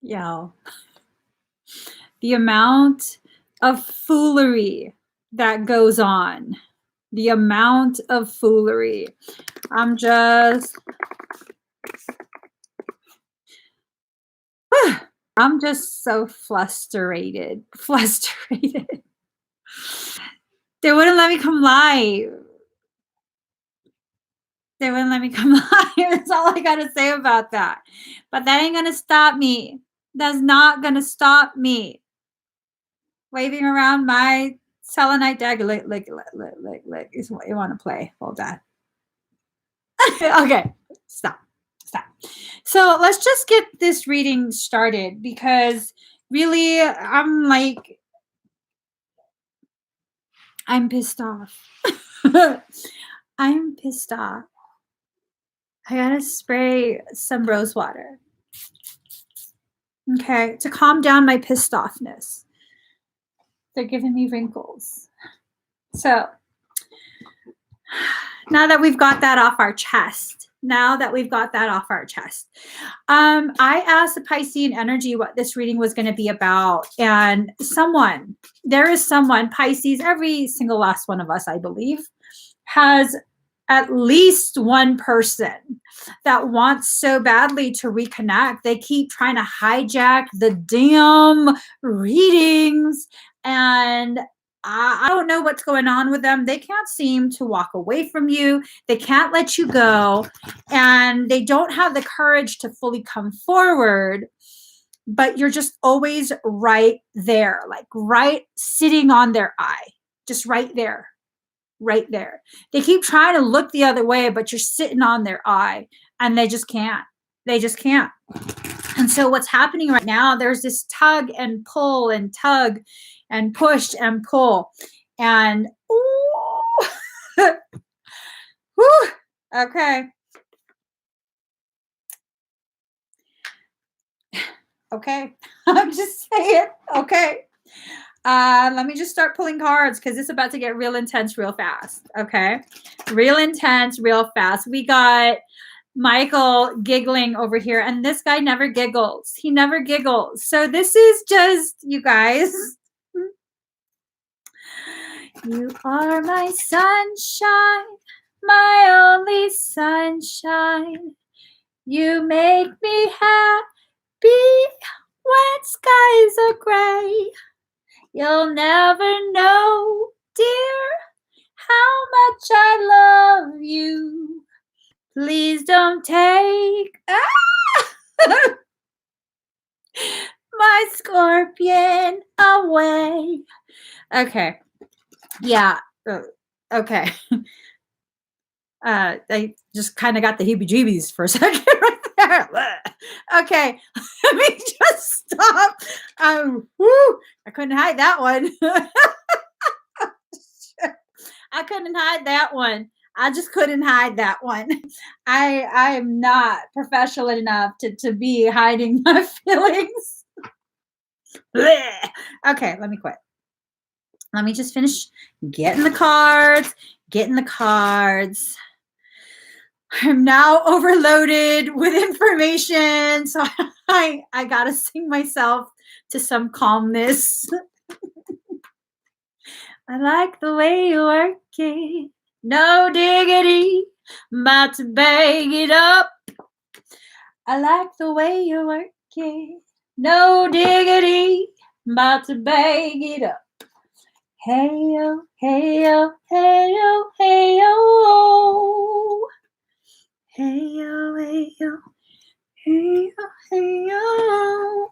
Yeah. The amount of foolery that goes on. The amount of foolery. I'm just so frustrated. They wouldn't let me come live. That's all I gotta say about that. But that ain't gonna stop me. That's not gonna stop me. Waving around my selenite dagger. Look. You want to play? Hold on. Okay, stop. So let's just get this reading started because really, I'm pissed off. I'm pissed off. I gotta spray some rose water. Okay, to calm down my pissed offness. They're giving me wrinkles. So now that we've got that off our chest, I asked the Piscean energy what this reading was going to be about. And there is someone, Pisces, every single last one of us, I believe, has at least one person that wants so badly to reconnect. They keep trying to hijack the damn readings, and I don't know what's going on with them. They can't seem to walk away from you. They can't let you go, and they don't have the courage to fully come forward, but you're just always right there, like right sitting on their eye, just right there. They keep trying to look the other way, but you're sitting on their eye, and they just can't. And so what's happening right now, there's this tug and pull and tug and push and pull. And whew, okay. I'm just saying. Okay. Let me just start pulling cards because it's about to get real intense real fast. Okay. Real intense real fast. We got Michael giggling over here, and this guy never giggles. He never giggles. So this is just, you guys. You are my sunshine, my only sunshine. You make me happy when skies are gray. You'll never know, dear, how much I love you. Please don't take my scorpion away. Okay. Yeah. Okay. I just kind of got the heebie-jeebies for a second right there. Okay. Let me just stop. I couldn't hide that one. I couldn't hide that one. I just couldn't hide that one. I am not professional enough to be hiding my feelings. Okay, let me quit. Let me just finish getting the cards. I'm now overloaded with information, so I gotta sing myself to some calmness. I like the way you work it. No diggity, about to bag it up. I like the way you work it. No diggity, about to bag it up. Hey-yo, hey-yo, hey-yo, hey-yo. Hey-yo, hey-yo, hey-yo, hey-yo.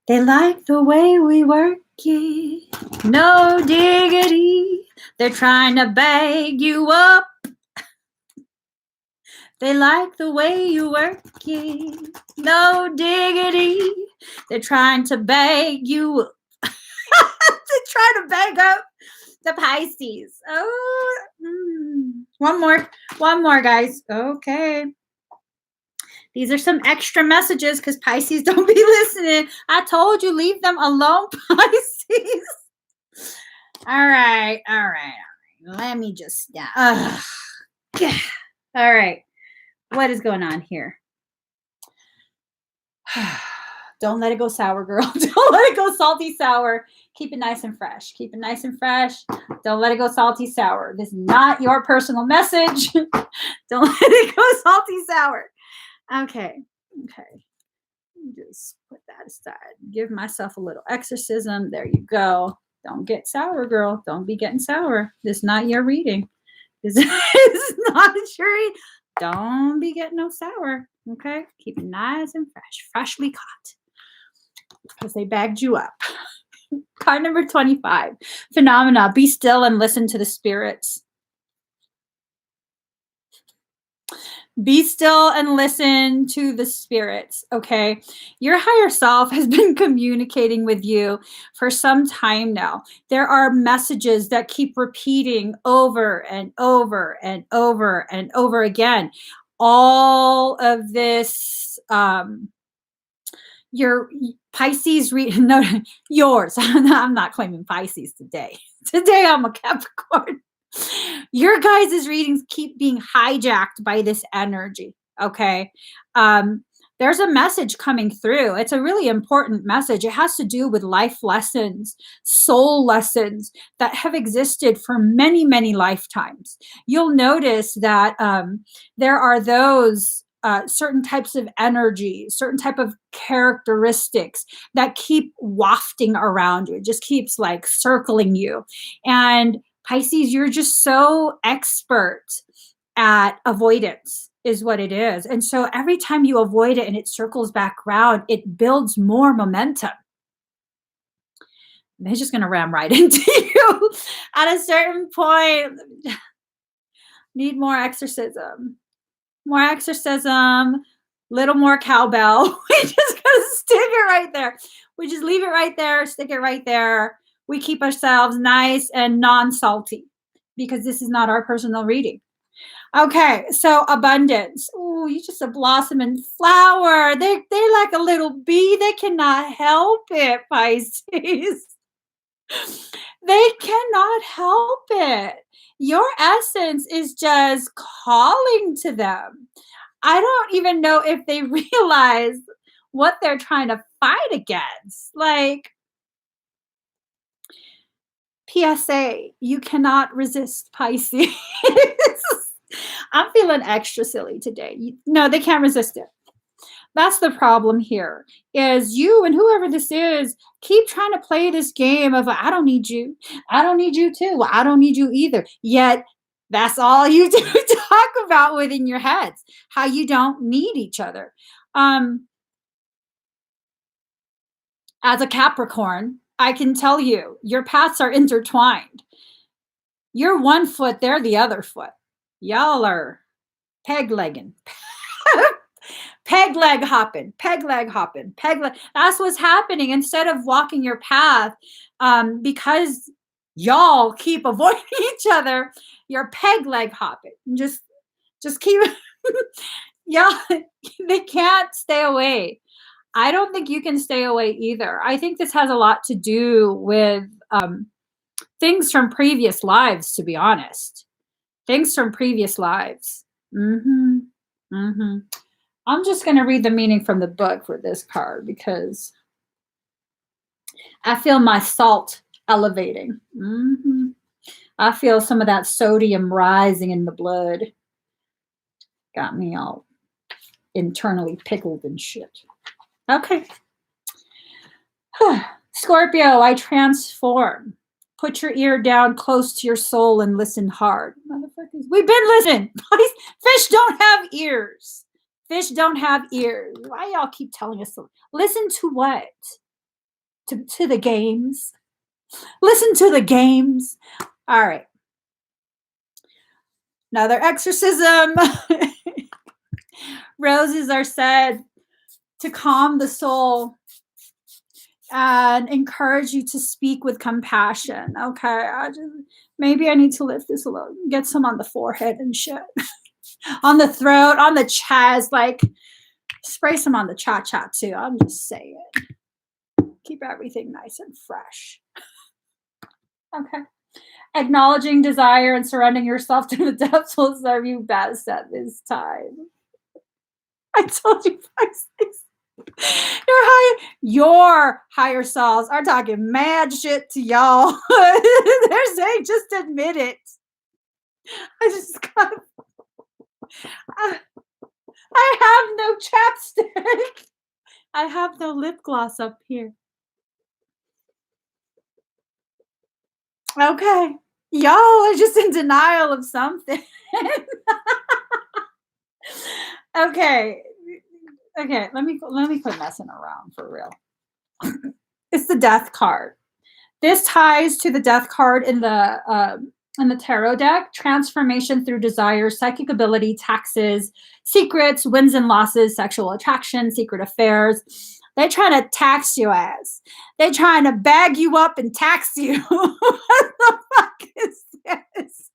They like the way we work it. No diggity. They're trying to bag you up. They like the way you work it. No diggity. They're trying to bag you up. They're trying to bag up the Pisces. Oh, one more, guys. Okay. These are some extra messages because Pisces don't be listening. I told you, leave them alone, Pisces. All right. Let me just, all right. What is going on here? Don't let it go sour, girl. Don't let it go salty sour. Keep it nice and fresh. Keep it nice and fresh. Don't let it go salty sour. This is not your personal message. Don't let it go salty sour. Okay. Okay. Just put that aside. Give myself a little exorcism. There you go. Don't get sour, girl. Don't be getting sour. This is not your reading. This is not your reading. Don't be getting no sour. Okay? Keep it nice and fresh. Freshly caught. Because they bagged you up. Card number 25. Phenomena. Be still and listen to the spirits. Be still and listen to the spirits, okay? Your higher self has been communicating with you for some time now. There are messages that keep repeating over and over and over and over again. All of this, your Pisces, no, yours. I'm not claiming Pisces today. Today I'm a Capricorn. Your guys' readings keep being hijacked by this energy, okay? There's a message coming through. It's a really important message. It has to do with life lessons, soul lessons that have existed for many, many lifetimes. You'll notice that there are those certain types of energy, certain type of characteristics that keep wafting around you. It just keeps like circling you. And Pisces, you're just so expert at avoidance is what it is. And so every time you avoid it and it circles back around, it builds more momentum. And it's just going to ram right into you at a certain point. Need more exorcism. More exorcism. Little more cowbell. We just got to stick it right there. We just leave it right there. Stick it right there. We keep ourselves nice and non-salty because this is not our personal reading. Okay, so abundance. Ooh, you just a blossoming flower. They're like a little bee. They cannot help it, Pisces. They cannot help it. Your essence is just calling to them. I don't even know if they realize what they're trying to fight against. Like, PSA, you cannot resist Pisces. I'm feeling extra silly today. No, they can't resist it. That's the problem here, is you and whoever this is keep trying to play this game of, I don't need you. I don't need you too. Well, I don't need you either. Yet, that's all you do talk about within your heads, how you don't need each other. As a Capricorn, I can tell you, your paths are intertwined. You're one foot, they're the other foot. Y'all are peg-legging. Peg leg hopping, peg leg hopping, peg leg. That's what's happening. Instead of walking your path, because y'all keep avoiding each other, you're peg leg hopping. Just keep, y'all, they can't stay away. I don't think you can stay away either. I think this has a lot to do with things from previous lives, to be honest. Things from previous lives. I'm just going to read the meaning from the book for this card because I feel my salt elevating. I feel some of that sodium rising in the blood. Got me all internally pickled and shit. Okay. Scorpio, I transform. Put your ear down close to your soul and listen hard. Motherfuckers, we've been listening. Fish don't have ears. Fish don't have ears. Why y'all keep telling us to listen to what? To the games. Listen to the games. All right. Another exorcism. Roses are said to calm the soul and encourage you to speak with compassion. Okay. Maybe I need to lift this a little, get some on the forehead and shit. On the throat, on the chest, like spray some on the cha-cha too. I'm just saying. Keep everything nice and fresh. Okay. Acknowledging desire and surrendering yourself to the depths will serve you best at this time. I told you 5, 6. Your higher selves are talking mad shit to y'all. They're saying, just admit it. I just got. I have no chapstick. I have no lip gloss up here. Okay. Y'all are just in denial of something. Okay. Okay, let me quit messing around for real. It's the death card. This ties to the death card in the tarot deck. Transformation through desire, psychic ability, taxes, secrets, wins and losses, sexual attraction, secret affairs. They're trying to tax you ass. They're trying to bag you up and tax you. What the fuck is this?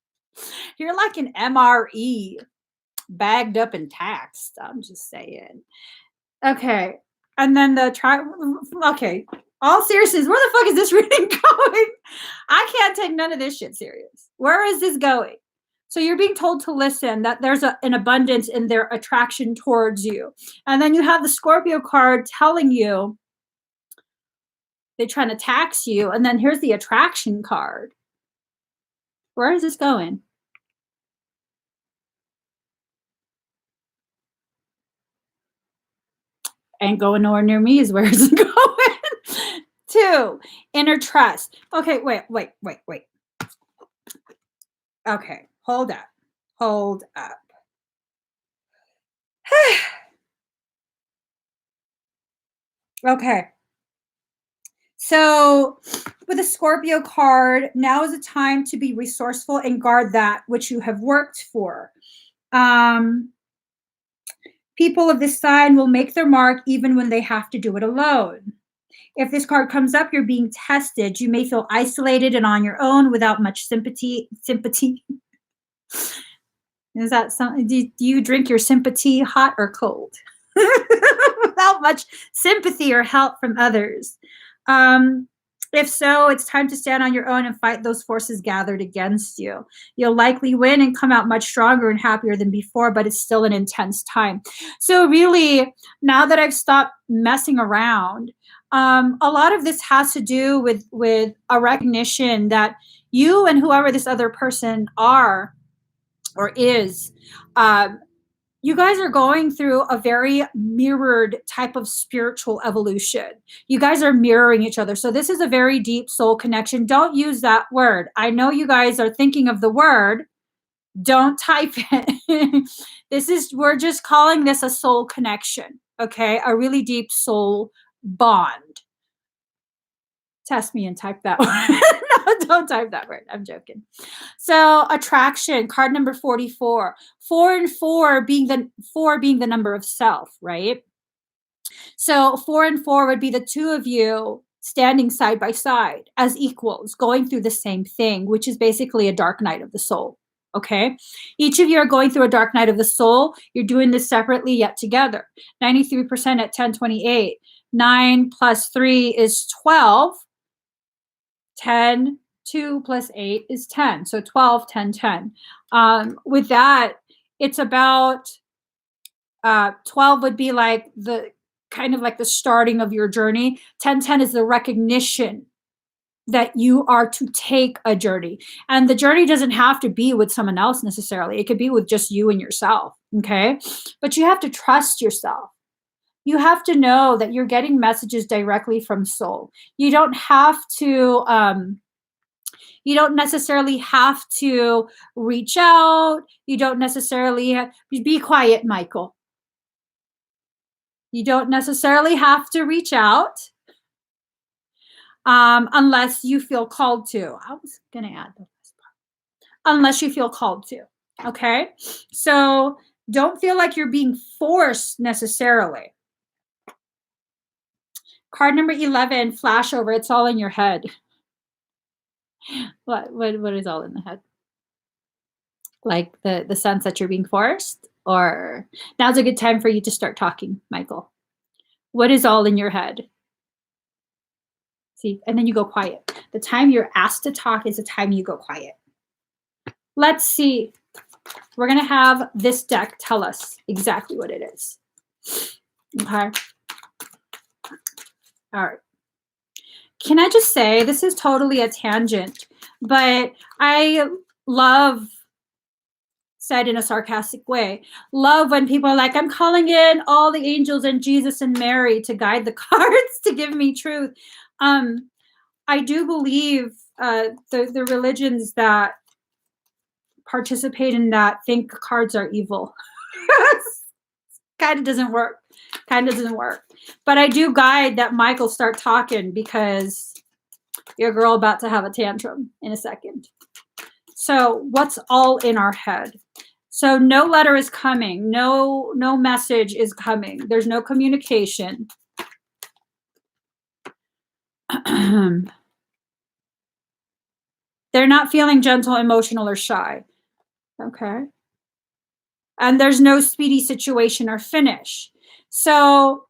You're like an MRE, bagged up and taxed. I'm just saying. Okay. And then okay. All seriousness, where the fuck is this reading going? I can't take none of this shit serious. Where is this going? So you're being told to listen, that there's an abundance in their attraction towards you. And then you have the Scorpio card telling you they're trying to tax you. And then here's the attraction card. Where is this going? Ain't going nowhere near me is where it's going. 2, inner trust. Okay, wait. Okay, hold up. Okay. So with the Scorpio card, now is a time to be resourceful and guard that which you have worked for. People of this sign will make their mark even when they have to do it alone. If this card comes up, you're being tested. You may feel isolated and on your own without much sympathy. Is that something? Do you drink your sympathy hot or cold? Without much sympathy or help from others. If so, it's time to stand on your own and fight those forces gathered against you. You'll likely win and come out much stronger and happier than before, but it's still an intense time. So really, now that I've stopped messing around, a lot of this has to do with a recognition that you and whoever this other person are or is, you guys are going through a very mirrored type of spiritual evolution. You guys are mirroring each other. So this is a very deep soul connection. Don't use that word. I know you guys are thinking of the word. Don't type it. We're just calling this a soul connection. Okay. A really deep soul bond. Test me and type that word. No, don't type that word. I'm joking. So attraction, card number 44. 4 and 4 being the number of self, right? So 4 and 4 would be the two of you standing side by side as equals, going through the same thing, which is basically a dark night of the soul. Okay. Each of you are going through a dark night of the soul. You're doing this separately yet together. 93% at 1028. 9 plus 3 is 12. 10, 2 plus 8 is 10. So 12, 10, 10. With that, it's about 12 would be like the kind of like the starting of your journey. 10, 10 is the recognition that you are to take a journey. And the journey doesn't have to be with someone else necessarily. It could be with just you and yourself. Okay. But you have to trust yourself. You have to know that you're getting messages directly from soul. You don't necessarily have to reach out. You don't necessarily be quiet, Michael. You don't necessarily have to reach out unless you feel called to. I was going to add the last part. Unless you feel called to. Okay? So don't feel like you're being forced necessarily. Card number 11, flash over. It's all in your head. What is all in the head? Like the sense that you're being forced? Or now's a good time for you to start talking, Michael. What is all in your head? See, and then you go quiet. The time you're asked to talk is the time you go quiet. Let's see. We're going to have this deck tell us exactly what it is. Okay. All right. Can I just say, this is totally a tangent, but I love, said in a sarcastic way, love when people are like, I'm calling in all the angels and Jesus and Mary to guide the cards to give me truth. I do believe the religions that participate in that think cards are evil. Kind of doesn't work. But I do guide that Michael start talking because your girl about to have a tantrum in a second. So what's all in our head? So no letter is coming. No message is coming. There's no communication. They're not feeling gentle, emotional, or shy. Okay. And there's no speedy situation or finish. So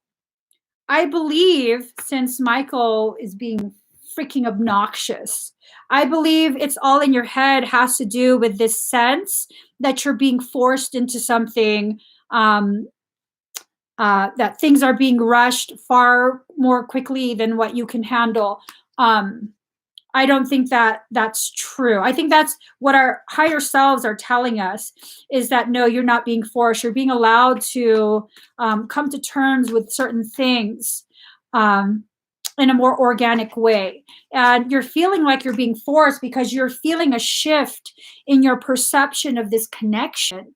I believe, since Michael is being freaking obnoxious, I believe it's all in your head has to do with this sense that you're being forced into something, that things are being rushed far more quickly than what you can handle. I don't think that that's true. I think that's what our higher selves are telling us, is that no, you're not being forced. You're being allowed to come to terms with certain things in a more organic way. And you're feeling like you're being forced because you're feeling a shift in your perception of this connection.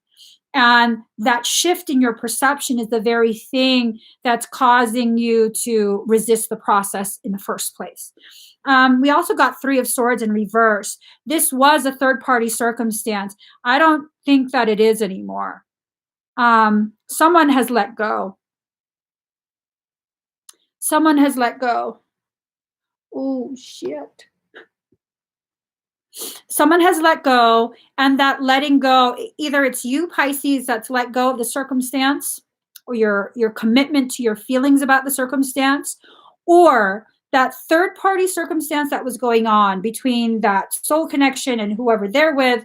And that shift in your perception is the very thing that's causing you to resist the process in the first place. We also got 3 of Swords in reverse. This was a third-party circumstance. I don't think that it is anymore. Someone has let go. Someone has let go. Oh, shit. Someone has let go, and that letting go, either it's you, Pisces, that's let go of the circumstance, or your commitment to your feelings about the circumstance, or that third party circumstance that was going on between that soul connection and whoever they're with,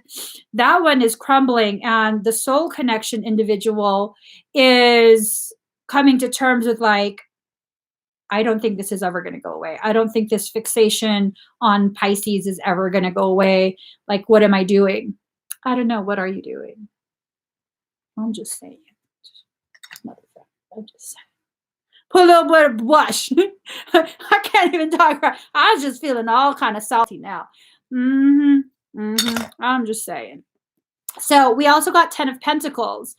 that one is crumbling, and the soul connection individual is coming to terms with, like, I don't think this is ever going to go away. I don't think this fixation on Pisces is ever going to go away. Like, what am I doing? I don't know. What are you doing? I'm just saying. I'm just saying. Put a little bit of blush. I can't even talk right. I was just feeling all kind of salty now. I'm just saying. So we also got 10 of Pentacles.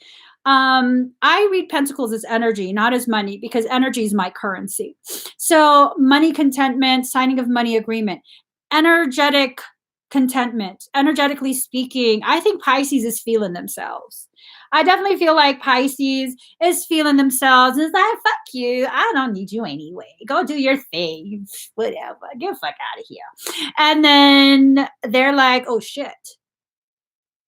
I read Pentacles as energy, not as money, because energy is my currency. So money contentment, signing of money agreement, energetic contentment, energetically speaking, I think Pisces is feeling themselves. I definitely feel like Pisces is feeling themselves. It's like, fuck you. I don't need you anyway. Go do your thing. Whatever. Get the fuck out of here. And then they're like, oh shit.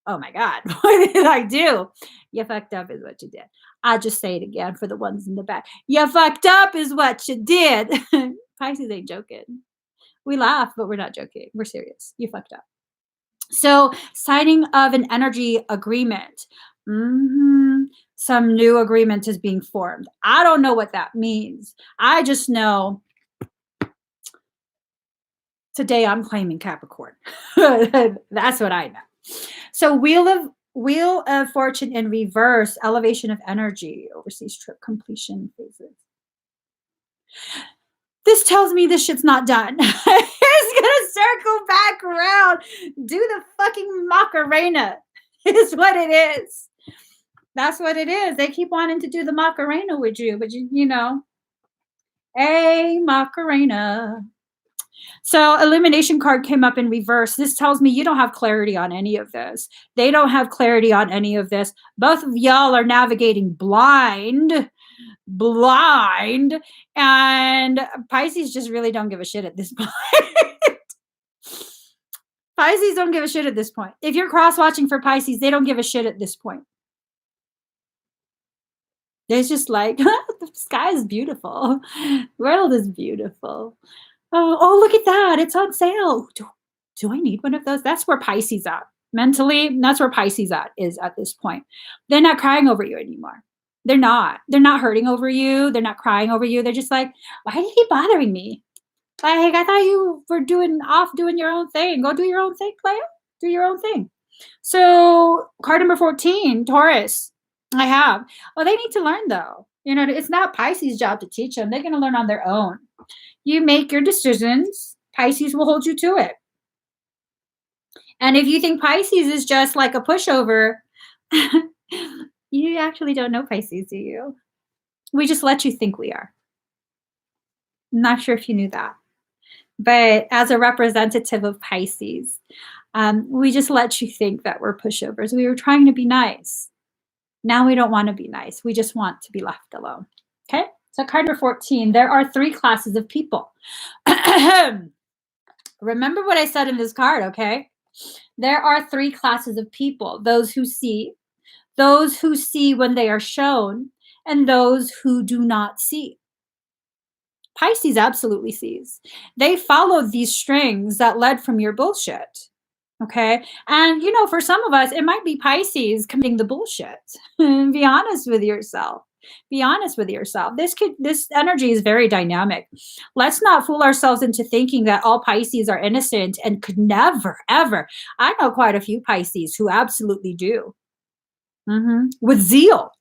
Oh my God, what did I do? You fucked up is what you did. I'll just say it again for the ones in the back. You fucked up is what you did. Pisces ain't joking. We laugh, but we're not joking. We're serious. You fucked up. So signing of an energy agreement. Some new agreement is being formed. I don't know what that means. I just know today I'm claiming Capricorn. That's what I know. So Wheel of Fortune in reverse, elevation of energy, overseas trip completion phases. This tells me this shit's not done. It's gonna circle back around. Do the fucking Macarena. Is what it is. That's what it is. They keep wanting to do the Macarena with you, but you know, hey, Macarena. So elimination card came up in reverse. This tells me you don't have clarity on any of this. They don't have clarity on any of this. Both of y'all are navigating blind, and Pisces just really don't give a shit at this point. Pisces don't give a shit at this point. If you're cross-watching for Pisces, they don't give a shit at this point. It's just like, the sky is beautiful. The world is beautiful. Oh, look at that. It's on sale. Do I need one of those? That's where Pisces at. Mentally, that's where Pisces is at this point. They're not crying over you anymore. They're not. They're not hurting over you. They're not crying over you. They're just like, why did he keep bothering me? Like, I thought you were doing your own thing. Go do your own thing, Claire. Do your own thing. So card number 14, Taurus. I have. Well, they need to learn though. It's not Pisces' job to teach them. They're going to learn on their own. You make your decisions. Pisces will hold you to it. And if you think Pisces is just like a pushover, you actually don't know Pisces, do you? We just let you think we are. I'm not sure if you knew that. But as a representative of Pisces, we just let you think that we're pushovers. We were trying to be nice. Now we don't want to be nice. We just want to be left alone. Okay? So card number 14, there are 3 classes of people. Remember what I said in this card, okay? There are 3 classes of people. Those who see when they are shown, and those who do not see. Pisces absolutely sees. They followed these strings that led from your bullshit. Okay. And, for some of us, it might be Pisces committing the bullshit. Be honest with yourself. Be honest with yourself. This energy is very dynamic. Let's not fool ourselves into thinking that all Pisces are innocent and could never, ever. I know quite a few Pisces who absolutely do. With zeal.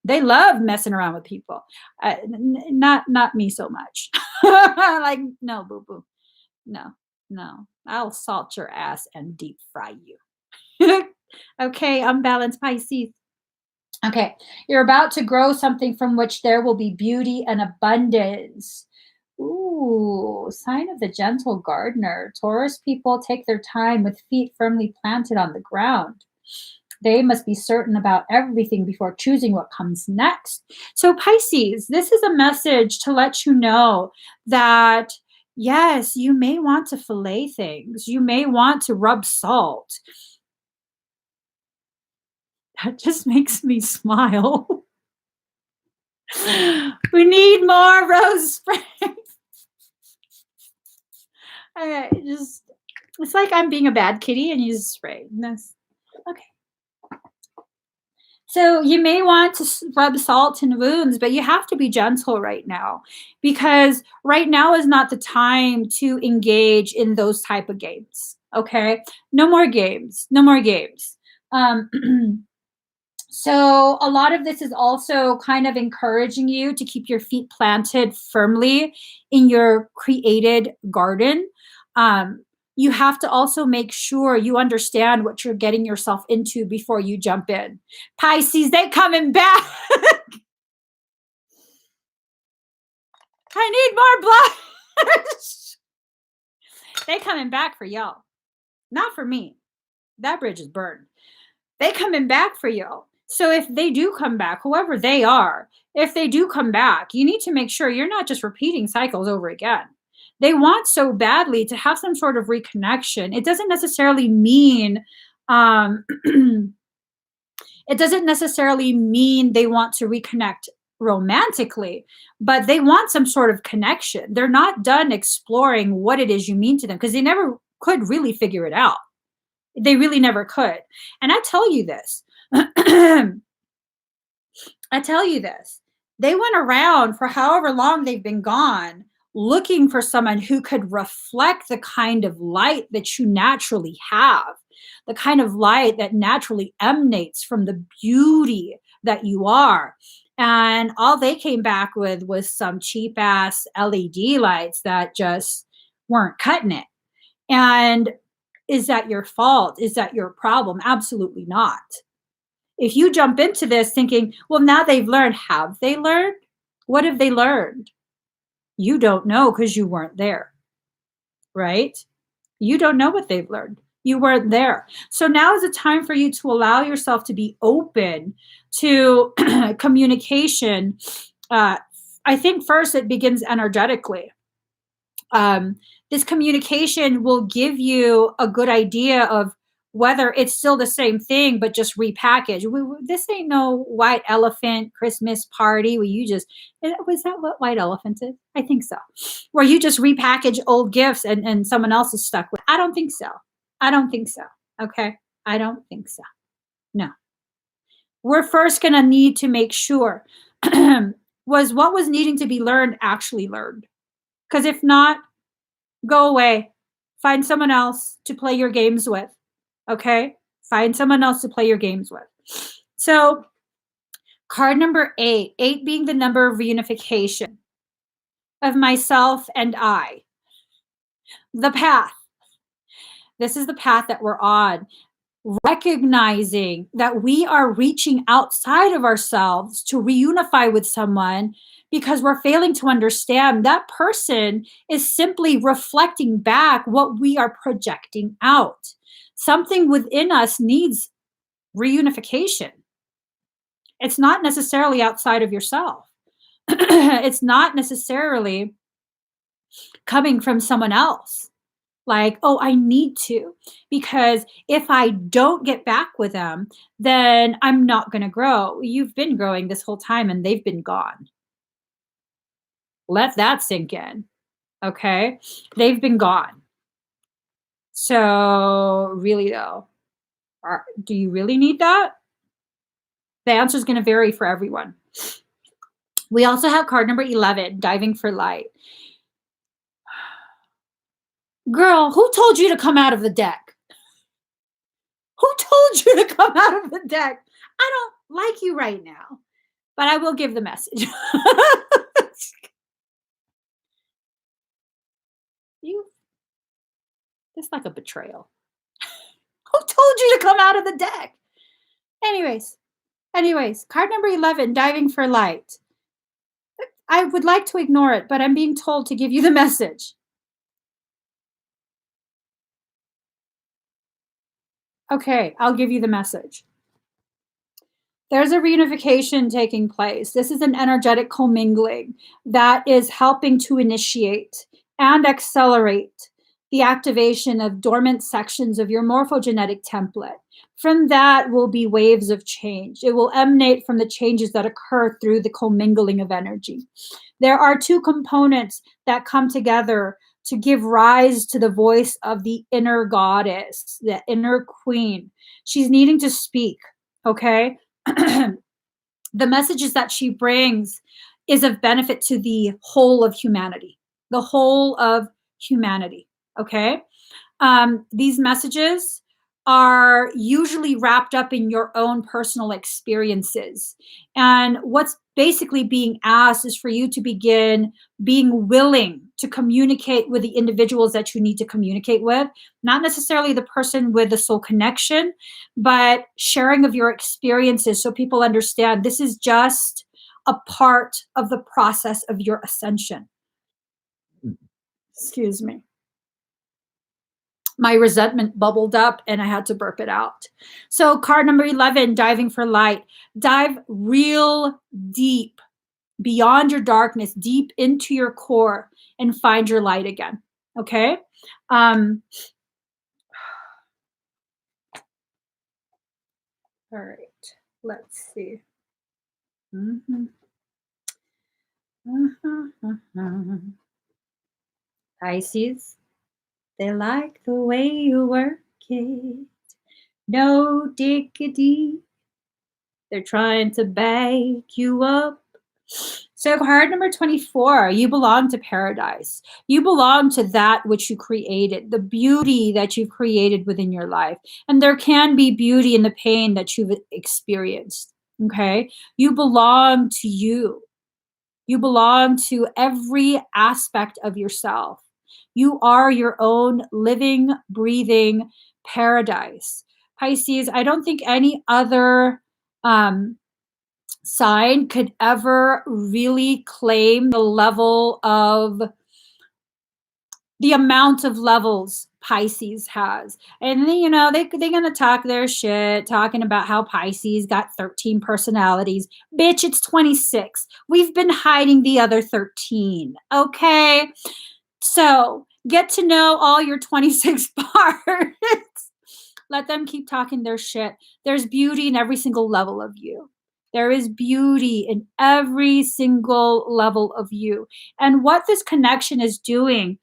They love messing around with people. Not me so much. Like, no, boo-boo. No. I'll salt your ass and deep fry you. Okay, unbalanced Pisces. Okay, you're about to grow something from which there will be beauty and abundance. Ooh, sign of the gentle gardener. Taurus people take their time with feet firmly planted on the ground. They must be certain about everything before choosing what comes next. So Pisces, this is a message to let you know that, yes, you may want to fillet things. You may want to rub salt. That just makes me smile. We need more rose spray. Okay, it's like I'm being a bad kitty and you just spray. Okay. So you may want to rub salt in wounds, but you have to be gentle right now, because right now is not the time to engage in those type of games. Okay. No more games. So a lot of this is also kind of encouraging you to keep your feet planted firmly in your created garden. You have to also make sure you understand what you're getting yourself into before you jump in. Pisces, they coming back. I need more blood. They coming back for y'all. Not for me. That bridge is burned. They coming back for y'all. So if they do come back, whoever they are, if they do come back, you need to make sure you're not just repeating cycles over again. They want so badly to have some sort of reconnection. It doesn't necessarily mean they want to reconnect romantically, but they want some sort of connection. They're not done exploring what it is you mean to them, because they never could really figure it out. They really never could. And I tell you this. They went around for however long they've been gone looking for someone who could reflect the kind of light that you naturally have, the kind of light that naturally emanates from the beauty that you are. And all they came back with was some cheap ass LED lights that just weren't cutting it. And is that your fault? Is that your problem? Absolutely not. If you jump into this thinking, well, now they've learned, have they learned? What have they learned? You don't know because you weren't there, right? You don't know what they've learned. You weren't there. So now is a time for you to allow yourself to be open to communication. I think first it begins energetically. This communication will give you a good idea of whether it's still the same thing, but just repackaged. This ain't no white elephant Christmas party where you just, was that what white elephant is? I think so. Where you just repackage old gifts and someone else is stuck with. I don't think so. Okay. I don't think so. No. we're first going to need to make sure was what was needing to be learned actually learned. Because if not, go away. Find someone else to play your games with. Okay? Find someone else to play your games with. So, card number 8, 8 being the number of reunification of myself and I. The path. This is the path that we're on. Recognizing that we are reaching outside of ourselves to reunify with someone because we're failing to understand that person is simply reflecting back what we are projecting out. Something within us needs reunification. It's not necessarily outside of yourself. It's not necessarily coming from someone else. Like, oh, I need to, because if I don't get back with them, then I'm not going to grow. You've been growing this whole time and they've been gone. Let that sink in. Okay. They've been gone. So, really, though, do you really need that? The answer is going to vary for everyone. We also have card number 11, diving for light. Girl, who told you to come out of the deck? Who told you to come out of the deck? I don't like you right now, but I will give the message. It's like a betrayal. Who told you to come out of the deck? Anyways, card number 11, diving for light. I would like to ignore it, but I'm being told to give you the message. Okay, I'll give you the message. There's a reunification taking place. This is an energetic commingling that is helping to initiate and accelerate the activation of dormant sections of your morphogenetic template. From that will be waves of change. It will emanate from the changes that occur through the commingling of energy. There are two components that come together to give rise to the voice of the inner goddess, the inner queen. She's needing to speak, okay? The messages that she brings is of benefit to the whole of humanity. The whole of humanity, okay? These messages are usually wrapped up in your own personal experiences. And what's basically being asked is for you to begin being willing to communicate with the individuals that you need to communicate with, not necessarily the person with the soul connection, but sharing of your experiences so people understand this is just a part of the process of your ascension. Excuse me. My resentment bubbled up and I had to burp it out. So card number 11, diving for light. Dive real deep beyond your darkness, deep into your core and find your light again. Okay? All right. Let's see. Pisces. They like the way you work it. No diggity. They're trying to bag you up. So card number 24, you belong to paradise. You belong to that which you created, the beauty that you've created within your life. And there can be beauty in the pain that you've experienced, okay? You belong to you. You belong to every aspect of yourself. You are your own living, breathing paradise. Pisces, I don't think any other sign could ever really claim the amount of levels Pisces has. And then, they're going to talk their shit, talking about how Pisces got 13 personalities. Bitch, it's 26. We've been hiding the other 13, okay? So get to know all your 26 parts. Let them keep talking their shit. There's beauty in every single level of you. There is beauty in every single level of you. And what this connection is doing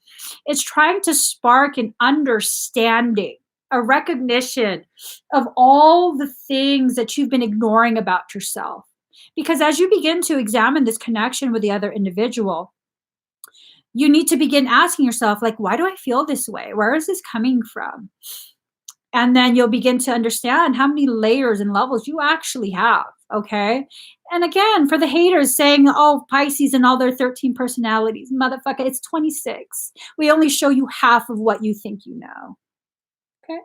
is trying to spark an understanding a recognition of all the things that you've been ignoring about yourself. Because as you begin to examine this connection with the other individual, you need to begin asking yourself, like, why do I feel this way? Where is this coming from? And then you'll begin to understand how many layers and levels you actually have. Okay. And again, for the haters saying, oh, Pisces and all their 13 personalities, motherfucker, it's 26. We only show you half of what you think you know. Okay.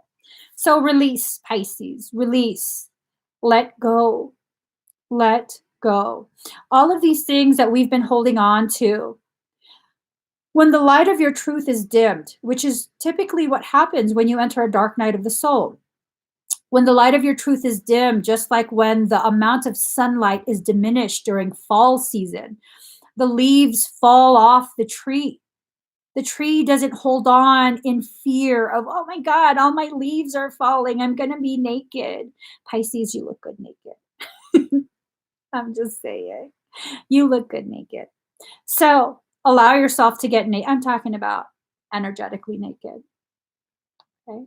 So release, Pisces, release, let go, let go. All of these things that we've been holding on to. When the light of your truth is dimmed, which is typically what happens when you enter a dark night of the soul. When the light of your truth is dim, just like when the amount of sunlight is diminished during fall season, the leaves fall off the tree. The tree doesn't hold on in fear of, oh my God, all my leaves are falling. I'm going to be naked. Pisces, you look good naked. I'm just saying. You look good naked. So allow yourself to get naked. I'm talking about energetically naked. Okay.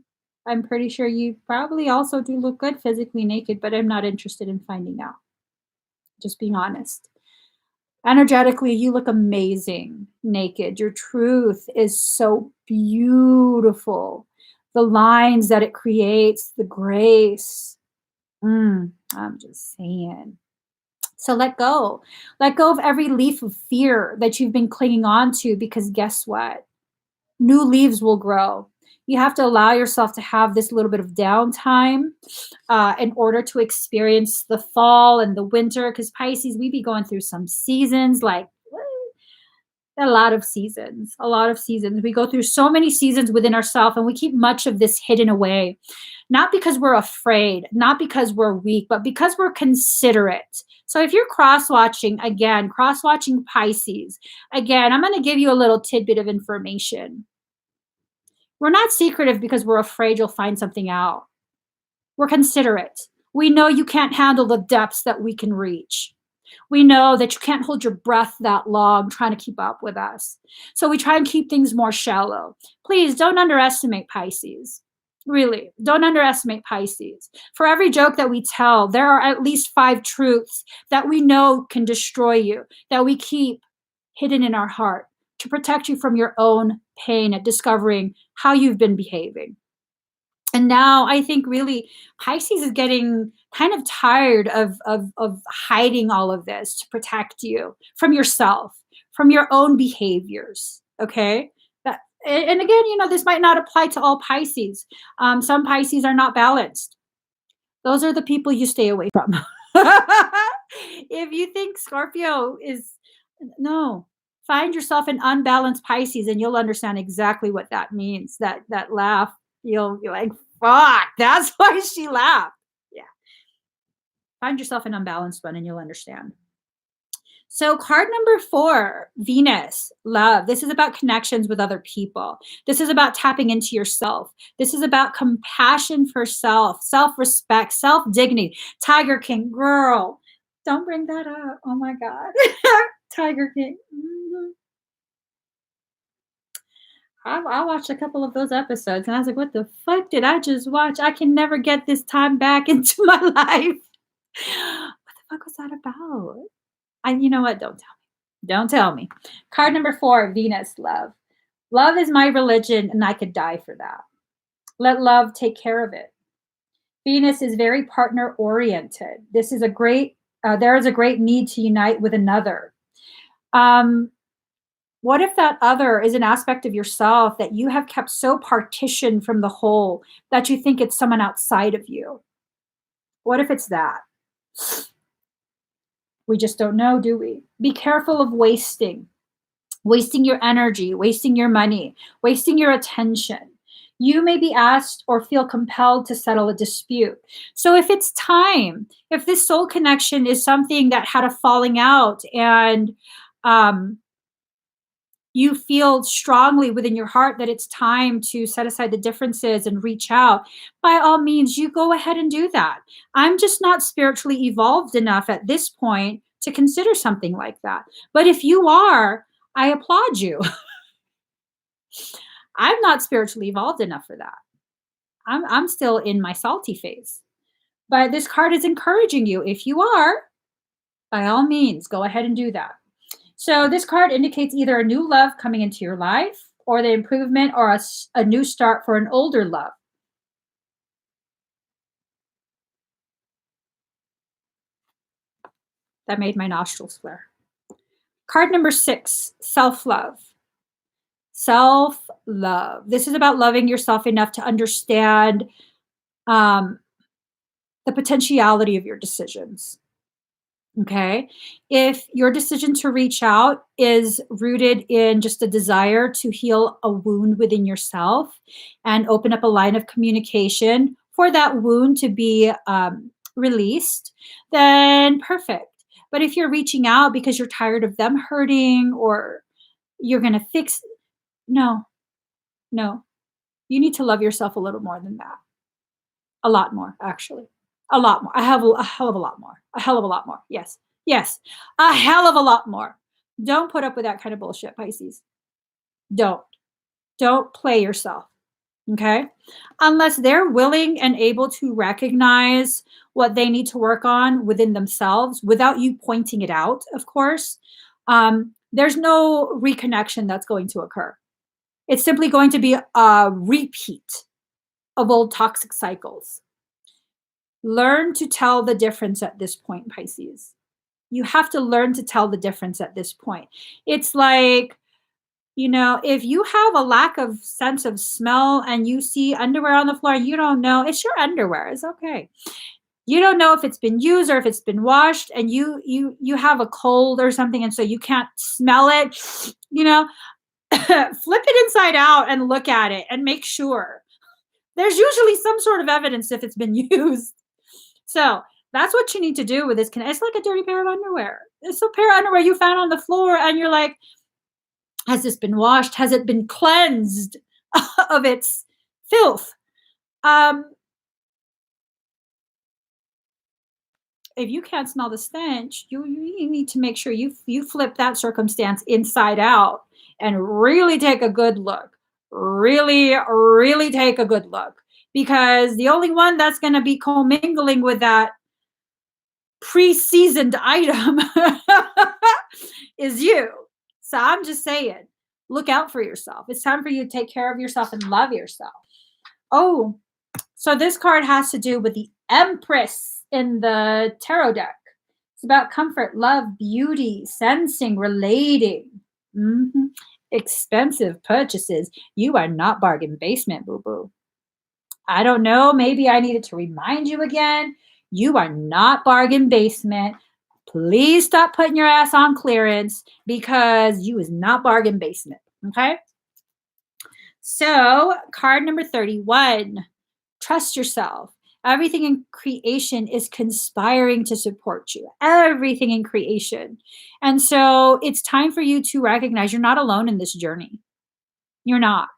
I'm pretty sure you probably also do look good physically naked, but I'm not interested in finding out. Just being honest. Energetically, you look amazing naked. Your truth is so beautiful. The lines that it creates, the grace. I'm just saying. So let go. Let go of every leaf of fear that you've been clinging on to, because guess what? New leaves will grow. You have to allow yourself to have this little bit of downtime in order to experience the fall and the winter. Because Pisces, we be going through some seasons, like a lot of seasons, a lot of seasons. We go through so many seasons within ourselves, and we keep much of this hidden away. Not because we're afraid, not because we're weak, but because we're considerate. So if you're cross-watching, again, cross-watching Pisces, again, I'm going to give you a little tidbit of information. We're not secretive because we're afraid you'll find something out. We're considerate. We know you can't handle the depths that we can reach. We know that you can't hold your breath that long trying to keep up with us. So we try and keep things more shallow. Please don't underestimate Pisces. Really, don't underestimate Pisces. For every joke that we tell, there are at least 5 truths that we know can destroy you, that we keep hidden in our heart to protect you from your own pain at discovering how you've been behaving. And now I think really Pisces is getting kind of tired of hiding all of this to protect you from yourself, from your own behaviors. Okay. And again, this might not apply to all Pisces. Some Pisces are not balanced. Those are the people you stay away from. If you think Scorpio is, no, find yourself an unbalanced Pisces and you'll understand exactly what that means. That laugh, you'll be like, fuck, that's why she laughed. Yeah. Find yourself an unbalanced one and you'll understand. So card number 4, Venus, love. This is about connections with other people. This is about tapping into yourself. This is about compassion for self, self-respect, self-dignity. Tiger King, girl, don't bring that up. Oh my God. Tiger King. Mm-hmm. I watched a couple of those episodes and I was like, what the fuck did I just watch? I can never get this time back into my life. What the fuck was that about? You know what? Don't tell me. Don't tell me. Card number 4, Venus, love. Love is my religion and I could die for that. Let love take care of it. Venus is very partner oriented. There is a great need to unite with another. What if that other is an aspect of yourself that you have kept so partitioned from the whole that you think it's someone outside of you? What if it's that? We just don't know, do we? Be careful of wasting your energy, wasting your money, wasting your attention. You may be asked or feel compelled to settle a dispute. So if it's time, if this soul connection is something that had a falling out and you feel strongly within your heart that it's time to set aside the differences and reach out, by all means, you go ahead and do that. I'm just not spiritually evolved enough at this point to consider something like that. But if you are, I applaud you. I'm not spiritually evolved enough for that. I'm still in my salty phase. But this card is encouraging you. If you are, by all means, go ahead and do that. So this card indicates either a new love coming into your life or the improvement or a new start for an older love. That made my nostrils flare. Card number 6, self-love. Self-love. This is about loving yourself enough to understand the potentiality of your decisions. Okay. If your decision to reach out is rooted in just a desire to heal a wound within yourself and open up a line of communication for that wound to be released, then perfect. But if you're reaching out because you're tired of them hurting or you're going to fix, no, no. You need to love yourself a little more than that. A lot more, actually. A lot more. I have a hell of a lot more. A hell of a lot more. Yes. Yes. A hell of a lot more. Don't put up with that kind of bullshit, Pisces. Don't. Don't play yourself. Okay? Unless they're willing and able to recognize what they need to work on within themselves without you pointing it out, of course, there's no reconnection that's going to occur. It's simply going to be a repeat of old toxic cycles. Learn to tell the difference at this point, Pisces. You have to learn to tell the difference at this point. It's like, if you have a lack of sense of smell and you see underwear on the floor and you don't know, it's your underwear. It's okay. You don't know if it's been used or if it's been washed, and you have a cold or something, and so you can't smell it. Flip it inside out and look at it and make sure. There's usually some sort of evidence if it's been used. So that's what you need to do with this. It's like a dirty pair of underwear. It's a pair of underwear you found on the floor, and you're like, has this been washed? Has it been cleansed of its filth? If you can't smell the stench, you need to make sure you flip that circumstance inside out and really take a good look. Really, really take a good look. Because the only one that's going to be commingling with that pre-seasoned item is you. So I'm just saying, look out for yourself. It's time for you to take care of yourself and love yourself. Oh, so this card has to do with the Empress in the tarot deck. It's about comfort, love, beauty, sensing, relating. Expensive purchases. You are not bargain basement, boo-boo. I don't know. Maybe I needed to remind you again. You are not bargain basement. Please stop putting your ass on clearance, because you is not bargain basement. Okay? So, card number 31. Trust yourself. Everything in creation is conspiring to support you. Everything in creation. And so it's time for you to recognize you're not alone in this journey. You're not.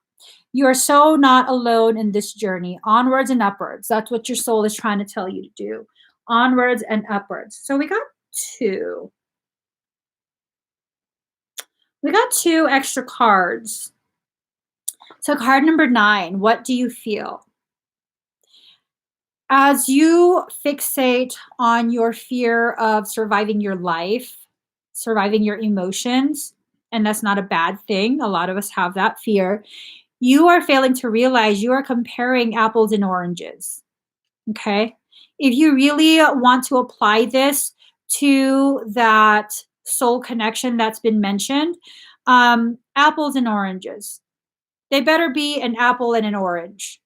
You are so not alone in this journey. Onwards and upwards. That's what your soul is trying to tell you to do. Onwards and upwards. So we got 2. We got 2 extra cards. So card number 9. What do you feel? As you fixate on your fear of surviving your life, surviving your emotions, and that's not a bad thing. A lot of us have that fear. You are failing to realize you are comparing apples and oranges. Okay? If you really want to apply this to that soul connection that's been mentioned, apples and oranges. They better be an apple and an orange.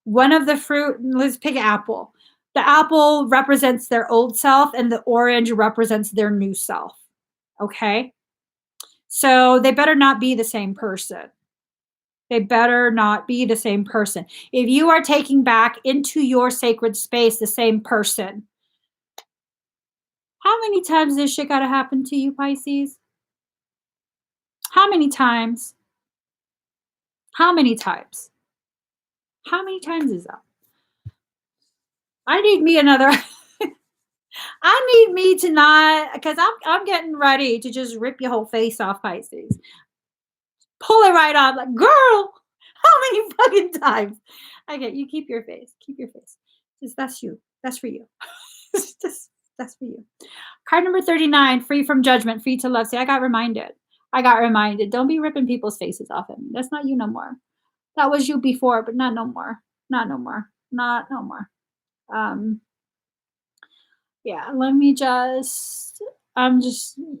One of the fruit, let's pick apple. The apple represents their old self and the orange represents their new self. Okay? So they better not be the same person. They better not be the same person. If you are taking back into your sacred space the same person, how many times this shit gotta happen to you, Pisces? How many times? How many times? How many times is that? I need me another. I need me to not, because I'm getting ready to just rip your whole face off, Pisces. Pull it right off, like, girl, how many fucking times? I get you. Keep your face. Keep your face. Just that's you. That's for you. Just that's for you. Card number 39, free from judgment, free to love. See, I got reminded. I got reminded. Don't be ripping people's faces off at me. That's not you no more. That was you before, but not no more. Not no more. Not no more. Um, yeah, let me just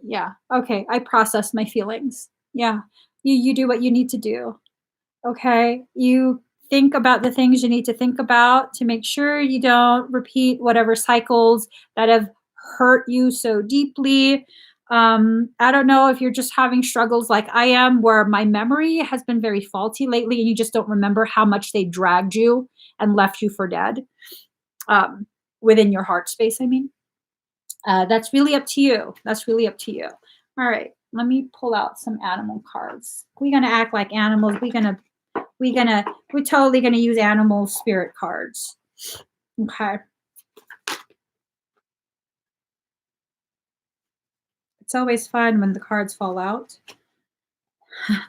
yeah. Okay, I process my feelings. Yeah. You do what you need to do. Okay? You think about the things you need to think about to make sure you don't repeat whatever cycles that have hurt you so deeply. I don't know if you're just having struggles like I am, where my memory has been very faulty lately and you just don't remember how much they dragged you and left you for dead, um, within your heart space, I mean. That's really up to you. That's really up to you. All right, let me pull out some animal cards. We're gonna act like animals. We're totally gonna use animal spirit cards. Okay. It's always fun when the cards fall out. This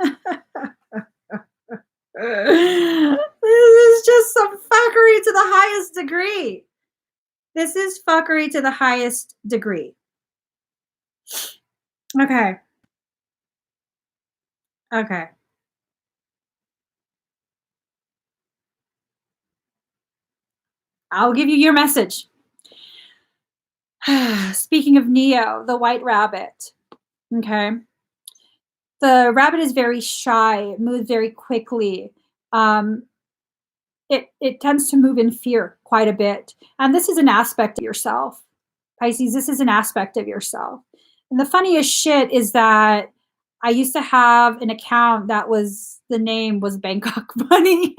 is just some fuckery to the highest degree. This is fuckery to the highest degree. Okay. Okay. I'll give you your message. Speaking of Neo, the white rabbit. Okay. The rabbit is very shy, it moves very quickly. Um, it tends to move in fear quite a bit. And this is an aspect of yourself. Pisces, this is an aspect of yourself. And the funniest shit is that I used to have an account that was the name was Bangkok Bunny.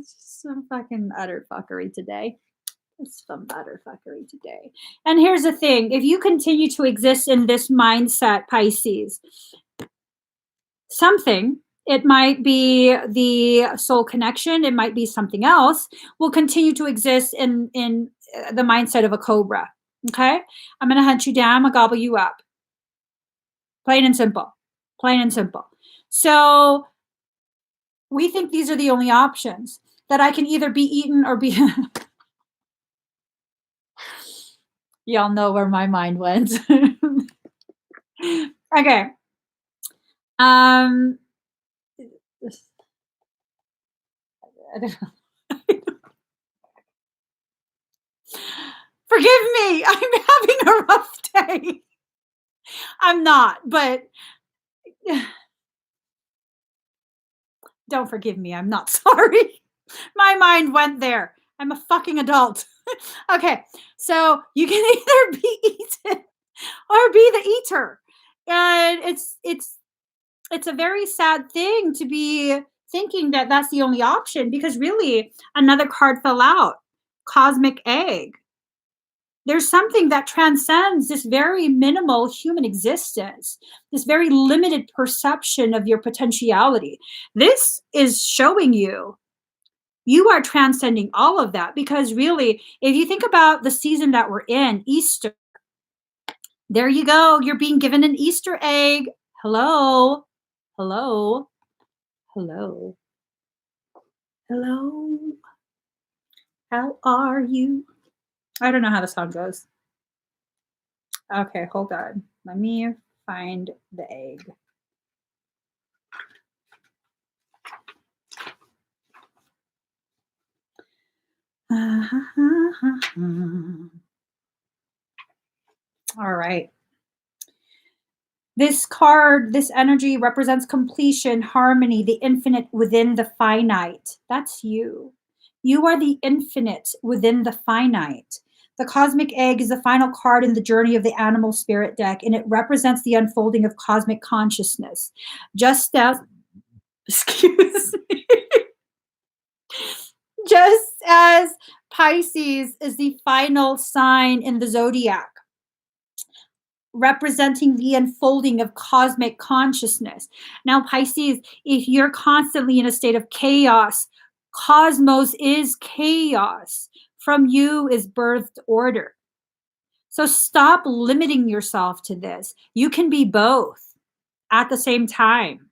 Some fucking utter fuckery today. It's some utter fuckery today. And here's the thing, if you continue to exist in this mindset, Pisces, something, it might be the soul connection, it might be something else, will continue to exist in the mindset of a cobra. Okay? I'm going to hunt you down, I'm going to gobble you up. Plain and simple. Plain and simple. So we think these are the only options, that I can either be eaten or be y'all know where my mind went. Okay. Forgive me. I'm having a rough day. I'm not, but don't forgive me. I'm not sorry. My mind went there. I'm a fucking adult. Okay. So you can either be eaten or be the eater. And it's a very sad thing to be thinking that that's the only option, because really another card fell out, cosmic egg. There's something that transcends this very minimal human existence, this very limited perception of your potentiality. This is showing you are transcending all of that, because really, if you think about the season that we're in, Easter, there you go. You're being given an Easter egg. Hello. Hello. Hello. Hello. How are you? I don't know how the song goes. Okay, hold on. Let me find the egg. All right. This card, this energy represents completion, harmony, the infinite within the finite. That's you. You are the infinite within the finite. The cosmic egg is the final card in the journey of the animal spirit deck, and it represents the unfolding of cosmic consciousness. Just as, excuse me, just as Pisces is the final sign in the zodiac, representing the unfolding of cosmic consciousness. Now, Pisces, if you're constantly in a state of chaos, cosmos is chaos. From you is birthed order. So stop limiting yourself to this. You can be both at the same time.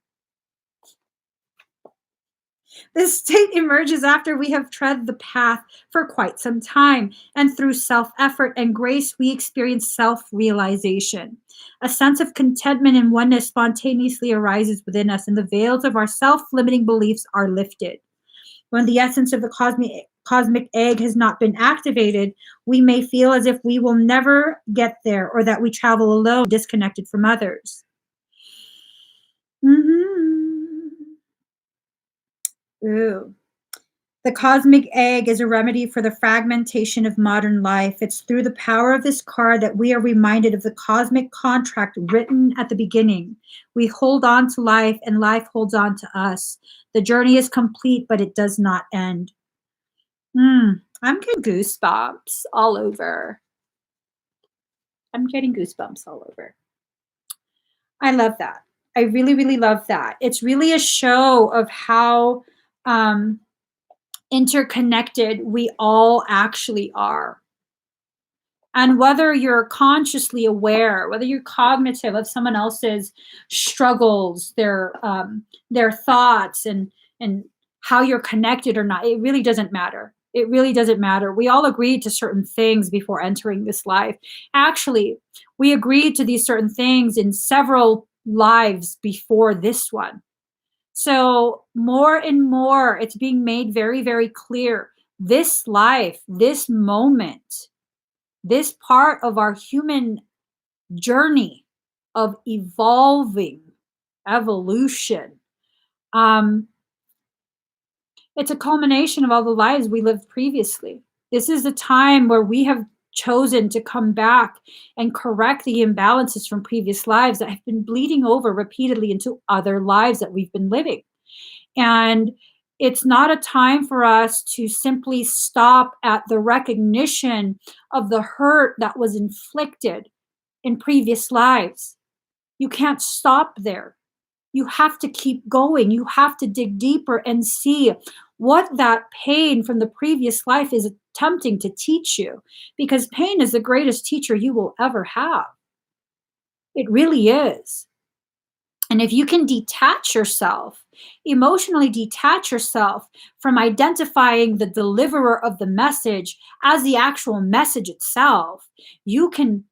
This state emerges after we have tread the path for quite some time, and through self effort and grace, we experience self realization. A sense of contentment and oneness spontaneously arises within us, and the veils of our self limiting beliefs are lifted. When the essence of the cosmic egg has not been activated, we may feel as if we will never get there or that we travel alone, disconnected from others. Mm-hmm. Ooh. The cosmic egg is a remedy for the fragmentation of modern life. It's through the power of this card that we are reminded of the cosmic contract written at the beginning. We hold on to life, and life holds on to us. The journey is complete, but it does not end. I'm getting goosebumps all over. I'm getting goosebumps all over. I love that. I really, really love that. It's really a show of how interconnected we all actually are. And whether you're consciously aware, whether you're cognitive of someone else's struggles, their thoughts, and how you're connected or not, it really doesn't matter. It really doesn't matter. We all agreed to certain things before entering this life. Actually, we agreed to these certain things in several lives before this one. So more and more, it's being made very, very clear. This life, this moment, this part of our human journey of evolution, um, it's a culmination of all the lives we lived previously. This is the time where we have chosen to come back and correct the imbalances from previous lives that have been bleeding over repeatedly into other lives that we've been living. And it's not a time for us to simply stop at the recognition of the hurt that was inflicted in previous lives. You can't stop there. You have to keep going. You have to dig deeper and see what that pain from the previous life is attempting to teach you, because pain is the greatest teacher you will ever have. It really is. And if you can detach yourself, emotionally detach yourself from identifying the deliverer of the message as the actual message itself, you can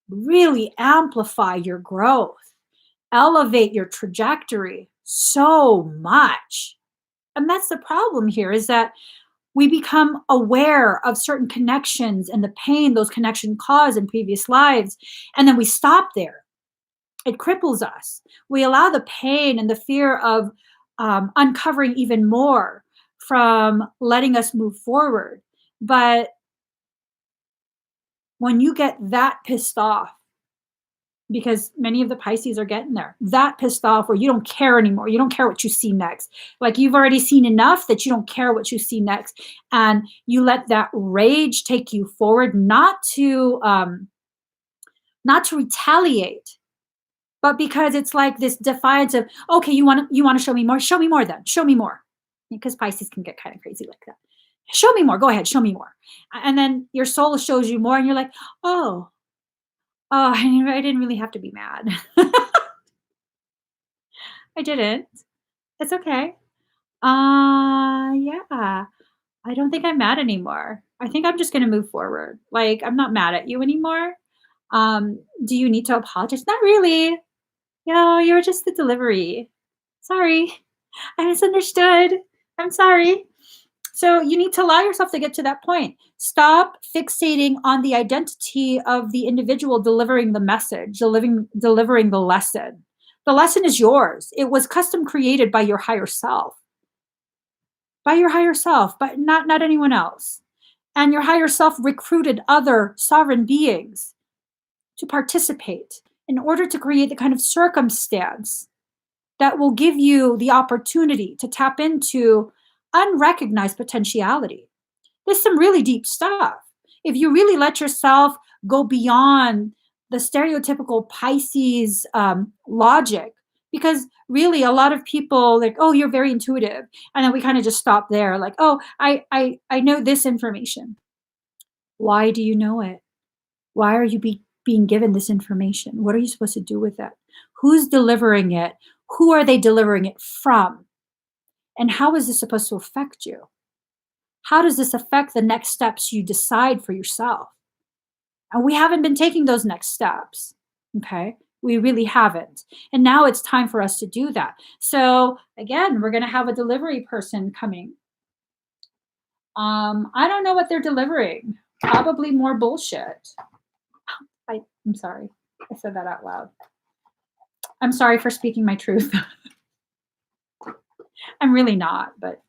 really amplify your growth, elevate your trajectory so much. And that's the problem here, is that we become aware of certain connections and the pain those connections cause in previous lives, and then we stop there. It cripples us. We allow the pain and the fear of uncovering even more from letting us move forward. But when you get that pissed off, because many of the Pisces are getting there, that pissed off where you don't care anymore. You don't care what you see next. Like, you've already seen enough that you don't care what you see next. And you let that rage take you forward, not to retaliate, but because it's like this defiance of, okay, you want to show me more? Show me more then. Show me more. Because Pisces can get kind of crazy like that. Show me more. Go ahead. Show me more. And then your soul shows you more, and you're like, oh, I didn't really have to be mad. I didn't. It's okay. Yeah. I don't think I'm mad anymore. I think I'm just gonna move forward. Like, I'm not mad at you anymore. Do you need to apologize? Not really. You're just the delivery. Sorry. I misunderstood. I'm sorry. So you need to allow yourself to get to that point. Stop fixating on the identity of the individual delivering the message, delivering the lesson. The lesson is yours. It was custom created by your higher self. But not anyone else. And your higher self recruited other sovereign beings to participate in order to create the kind of circumstance that will give you the opportunity to tap into unrecognized potentiality. There's some really deep stuff. If you really let yourself go beyond the stereotypical Pisces logic, because really a lot of people like, oh, you're very intuitive. And then we kind of just stop there, like, oh, I know this information. Why do you know it? Why are you being given this information? What are you supposed to do with it? Who's delivering it? Who are they delivering it from? And how is this supposed to affect you? How does this affect the next steps you decide for yourself? And we haven't been taking those next steps. Okay. We really haven't. And now it's time for us to do that. So again, we're going to have a delivery person coming. I don't know what they're delivering. Probably more bullshit. I'm sorry. I said that out loud. I'm sorry for speaking my truth. I'm really not, but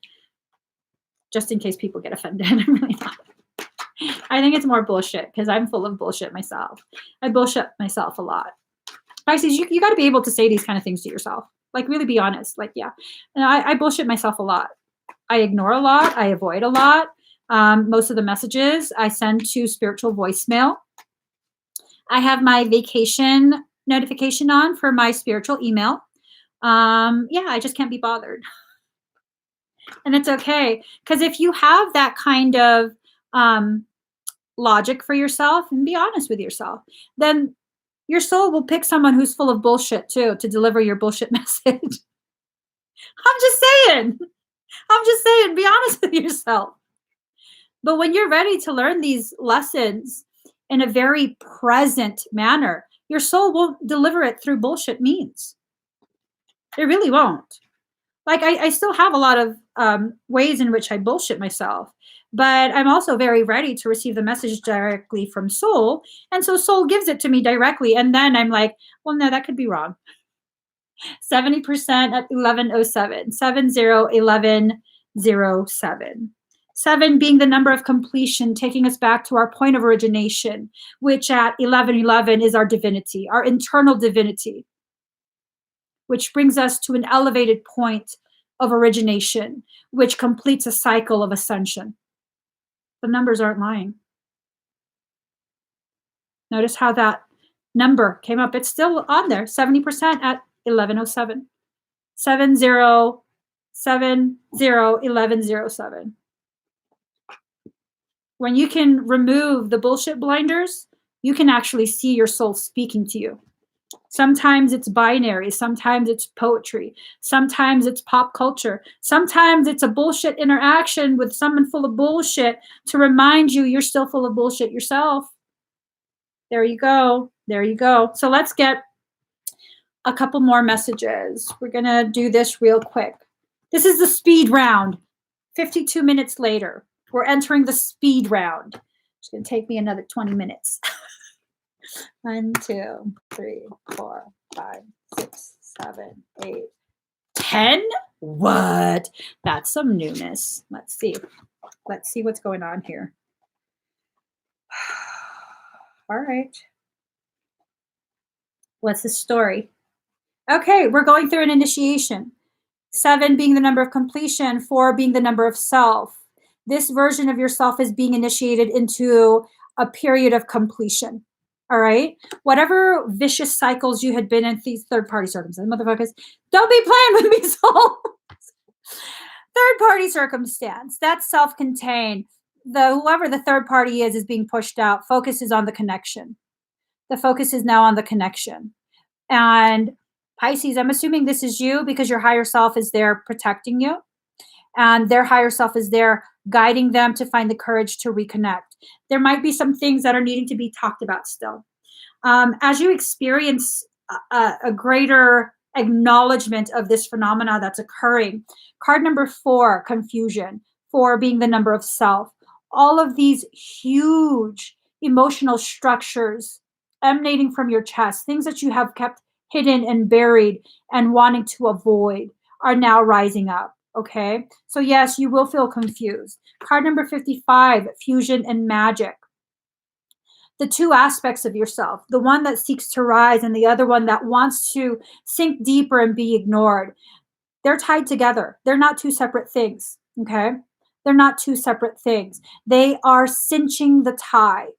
just in case people get offended, I'm really not. I think it's more bullshit because I'm full of bullshit myself. I bullshit myself a lot. Pisces, you got to be able to say these kind of things to yourself. Like, really be honest. Like, yeah. And I bullshit myself a lot. I ignore a lot. I avoid a lot. Most of the messages I send to spiritual voicemail. I have my vacation notification on for my spiritual email. Yeah, I just can't be bothered. And it's okay. Because if you have that kind of logic for yourself and be honest with yourself, then your soul will pick someone who's full of bullshit too to deliver your bullshit message. I'm just saying, be honest with yourself. But when you're ready to learn these lessons in a very present manner, your soul won't deliver it through bullshit means. It really won't. Like, I still have a lot of ways in which I bullshit myself, but I'm also very ready to receive the message directly from soul. And so soul gives it to me directly. And then I'm like, well, no, that could be wrong. 70% at 1107, 701107. 7 being the number of completion, taking us back to our point of origination, which at 1111 is our divinity, our internal divinity, which brings us to an elevated point of origination, which completes a cycle of ascension. The numbers aren't lying. Notice how that number came up. It's still on there, 70% at 1107. 701107. When you can remove the bullshit blinders, you can actually see your soul speaking to you. Sometimes it's binary. Sometimes it's poetry. Sometimes it's pop culture. Sometimes it's a bullshit interaction with someone full of bullshit to remind you you're still full of bullshit yourself. There you go. There you go. So let's get a couple more messages. We're going to do this real quick. This is the speed round. 52 minutes later, we're entering the speed round. It's going to take me another 20 minutes. 1, 2, 3, 4, 5, 6, 7, 8, 10. What? That's some newness. Let's see. Let's see what's going on here. All right. What's the story? Okay, we're going through an initiation. 7 being the number of completion, 4 being the number of self. This version of yourself is being initiated into a period of completion. All right. Whatever vicious cycles you had been in, these third-party circumstances, motherfuckers, don't be playing with me, soul. Third-party circumstance, that's self-contained. Whoever the third party is being pushed out. Focus is on the connection. The focus is now on the connection. And Pisces, I'm assuming this is you because your higher self is there protecting you. And their higher self is there guiding them to find the courage to reconnect. There might be some things that are needing to be talked about still. As you experience a greater acknowledgement of this phenomena that's occurring, card number 4, confusion, 4 being the number of self. All of these huge emotional structures emanating from your chest, things that you have kept hidden and buried and wanting to avoid, are now rising up. Okay, so yes, you will feel confused. Card number 55, fusion and magic. The two aspects of yourself, the one that seeks to rise and the other one that wants to sink deeper and be ignored. They're tied together. They're not two separate things. Okay, they're not two separate things. They are cinching the tie.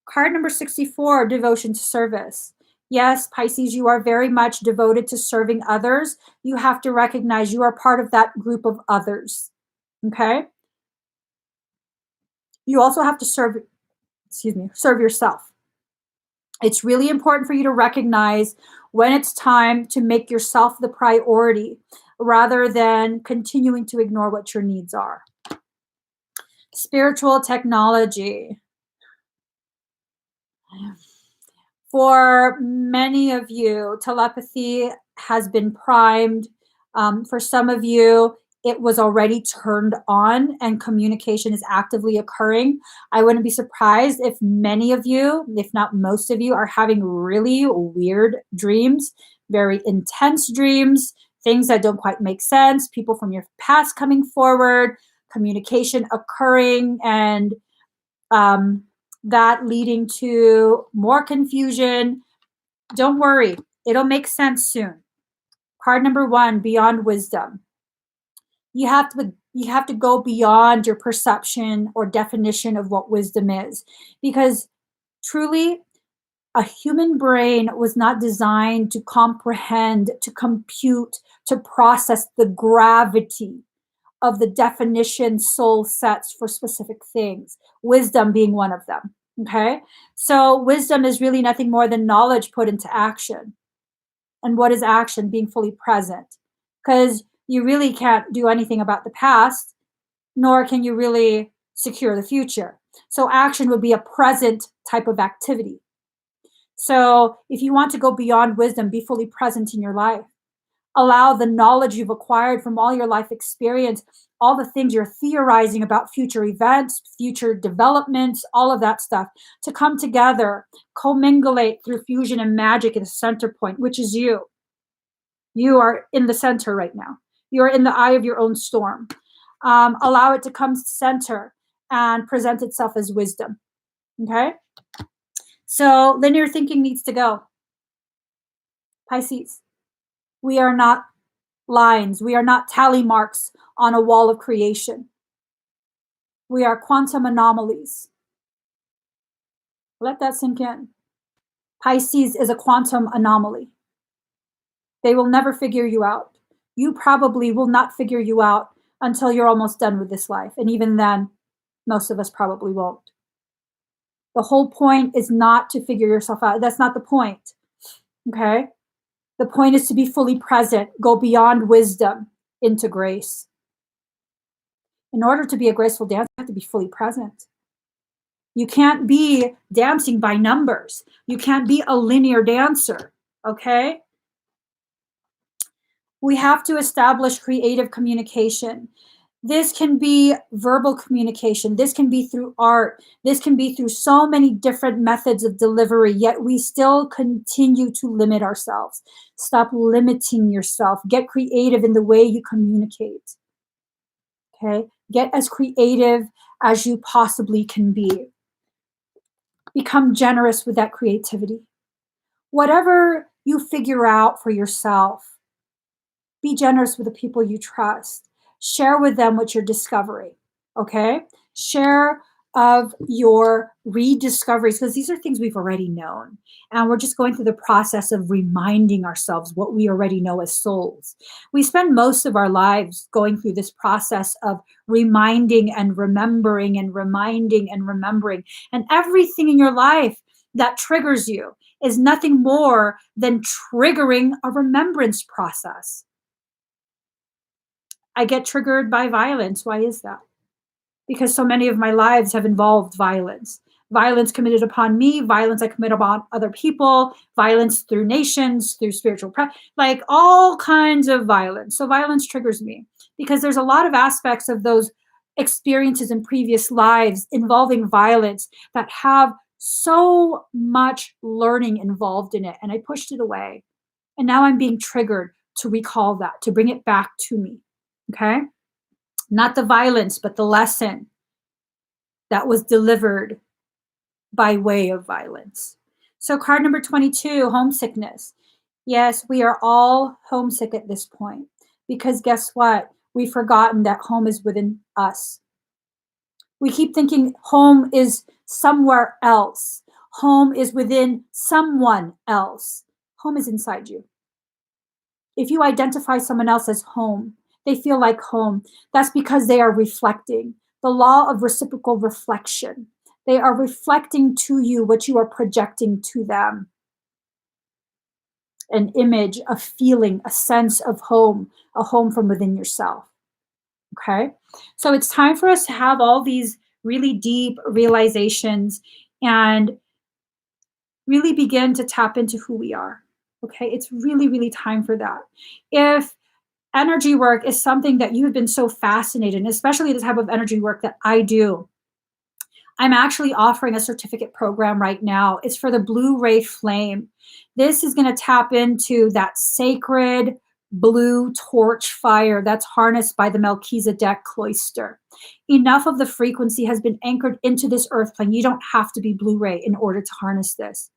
Card number 64, devotion to service. Yes, Pisces, you are very much devoted to serving others. You have to recognize you are part of that group of others. Okay? You also have to serve yourself. It's really important for you to recognize when it's time to make yourself the priority. rather than continuing to ignore what your needs are. Spiritual technology. For many of you, telepathy has been primed. For some of you, it was already turned on and communication is actively occurring. I wouldn't be surprised if many of you, if not most of you, are having really weird dreams, very intense dreams, things that don't quite make sense, people from your past coming forward, communication occurring, and that leading to more confusion. Don't worry, it'll make sense soon. Card number 1, beyond wisdom. You have to go beyond your perception or definition of what wisdom is, because truly a human brain was not designed to comprehend, to compute, to process the gravity of the definition soul sets for specific things, wisdom being one of them. Okay, so wisdom is really nothing more than knowledge put into action. And what is action? Being fully present, because you really can't do anything about the past, nor can you really secure the future. So action would be a present type of activity. So if you want to go beyond wisdom, be fully present in your life. Allow the knowledge you've acquired from all your life experience, all the things you're theorizing about future events, future developments, all of that stuff, to come together, commingulate through fusion and magic at the center point, which is you. You are in the center right now. You're in the eye of your own storm. Allow it to come center and present itself as wisdom. Okay? So linear thinking needs to go. Pisces. We are not lines. We are not tally marks on a wall of creation. We are quantum anomalies. Let that sink in. Pisces is a quantum anomaly. They will never figure you out. You probably will not figure you out until you're almost done with this life. And even then, most of us probably won't. The whole point is not to figure yourself out. That's not the point. Okay? The point is to be fully present, go beyond wisdom into grace. In order to be a graceful dancer, you have to be fully present. You can't be dancing by numbers. You can't be a linear dancer, okay? We have to establish creative communication. This can be verbal communication. This can be through art. This can be through so many different methods of delivery, yet we still continue to limit ourselves. Stop limiting yourself. Get creative in the way you communicate. Okay? Get as creative as you possibly can be. Become generous with that creativity. Whatever you figure out for yourself, be generous with the people you trust. Share with them what you're discovering, okay? Share of your rediscoveries, because these are things we've already known. And we're just going through the process of reminding ourselves what we already know as souls. We spend most of our lives going through this process of reminding and remembering and reminding and remembering. And everything in your life that triggers you is nothing more than triggering a remembrance process. I get triggered by violence. Why is that? Because so many of my lives have involved violence. Violence committed upon me, violence I commit upon other people, violence through nations, through spiritual like all kinds of violence. So violence triggers me because there's a lot of aspects of those experiences in previous lives involving violence that have so much learning involved in it. And I pushed it away. And now I'm being triggered to recall that, to bring it back to me. Okay? Not the violence, but the lesson that was delivered by way of violence. So card number 22, homesickness. Yes, we are all homesick at this point because guess what? We've forgotten that home is within us. We keep thinking home is somewhere else. Home is within someone else. Home is inside you. If you identify someone else as home, they feel like home. That's because they are reflecting. The law of reciprocal reflection. They are reflecting to you what you are projecting to them. an image, a feeling, a sense of home, a home from within yourself. Okay. So it's time for us to have all these really deep realizations and really begin to tap into who we are. Okay. It's really, really time for that. If energy work is something that you've been so fascinated in, especially the type of energy work that I do, I'm actually offering a certificate program right now. It's for the blue ray flame. This is going to tap into that sacred blue torch fire that's harnessed by the Melchizedek cloister. Enough of the frequency has been anchored into this earth plane. You don't have to be blue ray in order to harness this.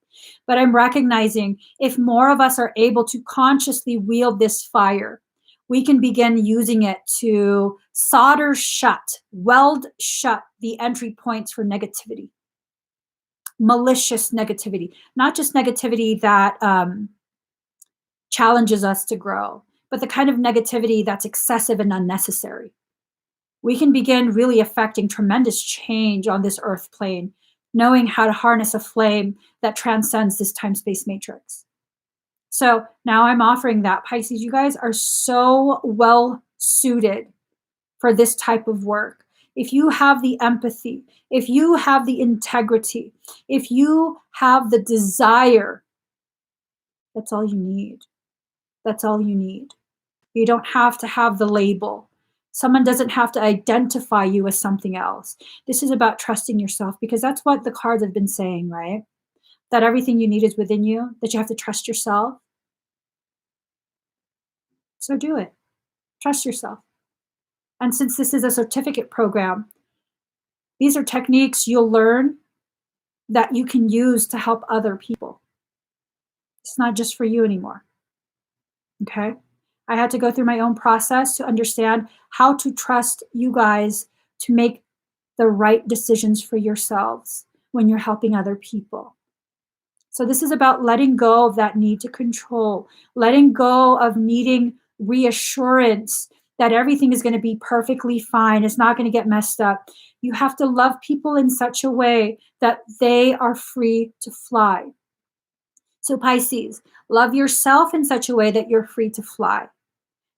But I'm recognizing if more of us are able to consciously wield this fire, we can begin using it to solder shut, weld shut the entry points for negativity, malicious negativity, not just negativity that challenges us to grow, but the kind of negativity that's excessive and unnecessary. We can begin really affecting tremendous change on this earth plane, knowing how to harness a flame that transcends this time-space matrix. So now I'm offering that. Pisces, you guys are so well suited for this type of work. If you have the empathy, if you have the integrity, if you have the desire, that's all you need. That's all you need. You don't have to have the label. Someone doesn't have to identify you as something else. This is about trusting yourself, because that's what the cards have been saying, right? That everything you need is within you, that you have to trust yourself. So do it. Trust yourself. And since this is a certificate program, these are techniques you'll learn that you can use to help other people. It's not just for you anymore. Okay? I had to go through my own process to understand how to trust you guys to make the right decisions for yourselves when you're helping other people. So this is about letting go of that need to control, letting go of needing reassurance that everything is going to be perfectly fine. It's not going to get messed up. You have to love people in such a way that they are free to fly. So Pisces, love yourself in such a way that you're free to fly.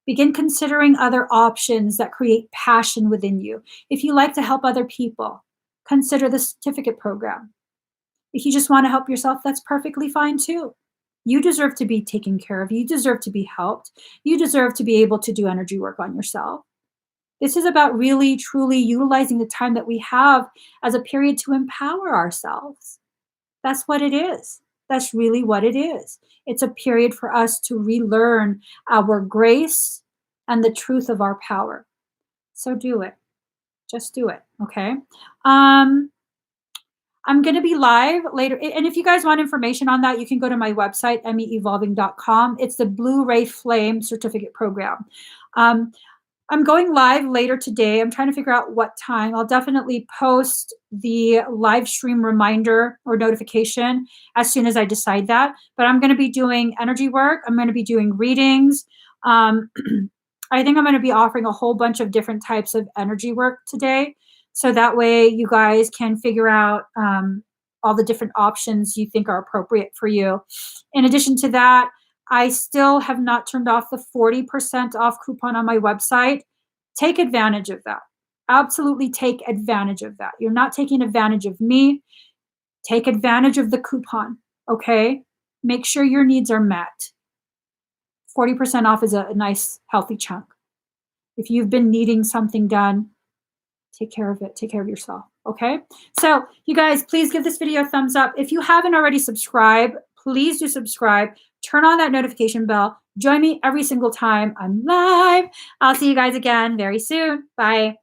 Begin considering other options that create passion within you. If you like to help other people, consider the certificate program. If you just want to help yourself, that's perfectly fine too. You deserve to be taken care of. You deserve to be helped. You deserve to be able to do energy work on yourself. This is about really, truly utilizing the time that we have as a period to empower ourselves. That's what it is. That's really what it is. It's a period for us to relearn our grace and the truth of our power. So do it. Just do it. Okay. I'm going to be live later. And if you guys want information on that, you can go to my website, emmieevolving.com. It's the Blue Ray Flame Certificate Program. I'm going live later today. I'm trying to figure out what time. I'll definitely post the live stream reminder or notification as soon as I decide that. But I'm going to be doing energy work. I'm going to be doing readings. I think I'm going to be offering a whole bunch of different types of energy work today. So that way you guys can figure out all the different options you think are appropriate for you. In addition to that, I still have not turned off the 40% off coupon on my website. Take advantage of that. Absolutely take advantage of that. You're not taking advantage of me. Take advantage of the coupon, okay? Make sure your needs are met. 40% off is a nice, healthy chunk. If you've been needing something done, take care of it. Take care of yourself, okay? So you guys, please give this video a thumbs up. If you haven't already subscribed, please do subscribe. Turn on that notification bell. Join me every single time I'm live. I'll see you guys again very soon. Bye.